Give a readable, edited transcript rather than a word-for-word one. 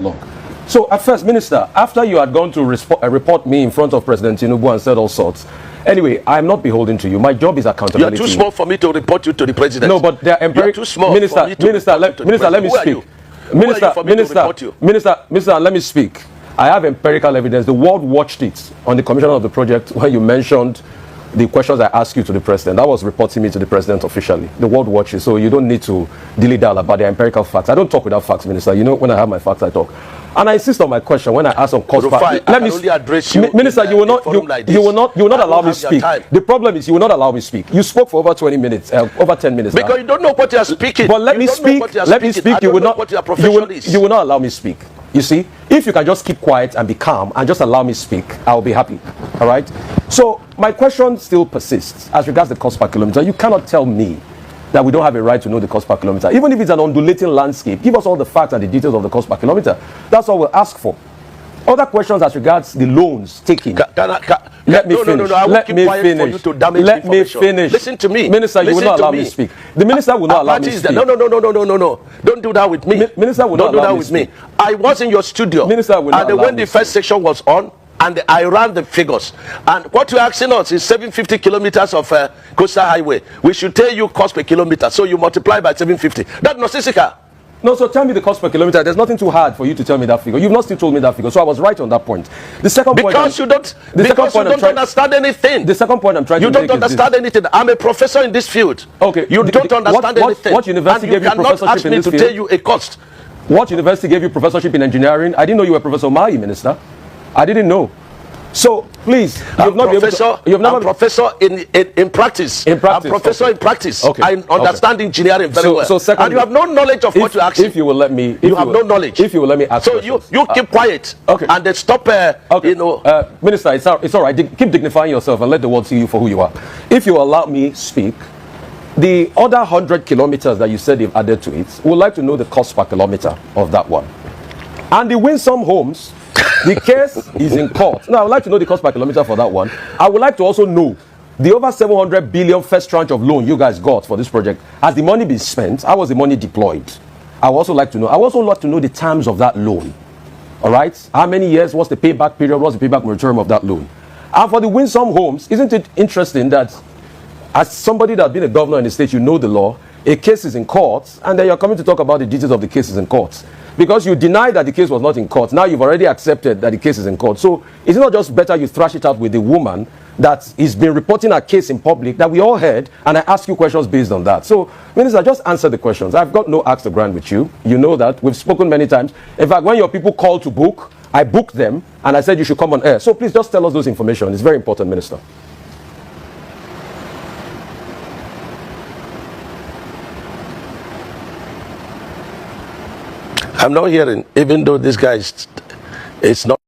long. So at first, Minister, after you had gone to report me in front of President Tinubu and said all sorts, anyway, I'm not beholden to you. My job is accountability. You're too small for me to report you to the president. No, but they're You're too small. Minister, let me speak. Minister, let me speak. I have empirical evidence. The world watched it on the commission of the project when you mentioned the questions I asked you to the president. That was reporting me to the president officially. The world watches, so you don't need to dilly-dally about the empirical facts. I don't talk without facts, Minister. You know, when I have my facts, I talk. And I insist on my question when I ask on cost. Let me only address you. Minister, you will not allow me speak. The problem is you will not allow me speak. You spoke for over 20 minutes, over 10 minutes. Because you don't know what you are speaking. But let me speak. Let me speak. You will not. You will not allow me speak. You see, if you can just keep quiet and be calm and just allow me speak, I will be happy. All right. So my question still persists as regards the cost per kilometer. You cannot tell me that we don't have a right to know the cost per kilometer, even if it's an undulating landscape. Give us all the facts and the details of the cost per kilometer. That's all we'll ask for. Other questions as regards the loans taken. Let me finish. Let me finish. Listen to me. Minister, you will not allow me to speak. The minister will not allow me to speak. No. Don't do that with me. Minister will not allow me to speak. I was in your studio. Minister will not allow me to speak. And when the first section was on, and I ran the figures. And what you're asking us is 750 kilometers of coastal highway. We should tell you cost per kilometer. So you multiply by 750. That's nonsensical. No, so tell me the cost per kilometer. There's nothing too hard for you to tell me that figure. You've not still told me that figure, so I was right on that point. The second point, because you don't understand anything. The second point I'm trying to make is you don't understand anything. I'm a professor in this field. Okay, you don't understand anything. What university gave you professorship in this field? You cannot ask me to tell you a cost. What university gave you professorship in engineering? I didn't know you were Professor Umahi, Minister. I didn't know. So please, I'm professor in practice. I'm professor in practice. Okay. I understand engineering very well. Secondly, and you have no knowledge of what you ask. If you will let me, you have no knowledge. If you will let me ask. So you keep quiet. Okay. And then stop. Okay. Minister, it's all right. Keep dignifying yourself and let the world see you for who you are. If you allow me speak, the other 100 kilometers that you said they've added to it, we would like to know the cost per kilometer of that one. And the Winsome Homes. The case is in court. Now, I would like to know the cost per kilometer for that one. I would like to also know the over 700 billion first tranche of loan you guys got for this project. Has the money been spent? How was the money deployed? I would also like to know. I would also like to know the terms of that loan. All right? How many years? What's the payback period? What's the payback moratorium of that loan? And for the Winsome Homes, isn't it interesting that as somebody that's been a governor in the state, you know the law, a case is in court, and then you're coming to talk about the details of the cases in court. Because you denied that the case was not in court. Now you've already accepted that the case is in court. So is it not just better you thrash it out with the woman that has been reporting her case in public that we all heard, and I ask you questions based on that? So, Minister, just answer the questions. I've got no axe to grind with you. You know that. We've spoken many times. In fact, when your people call to book, I booked them, and I said you should come on air. So please just tell us those information. It's very important, Minister. I'm not hearing, even though this guy is not.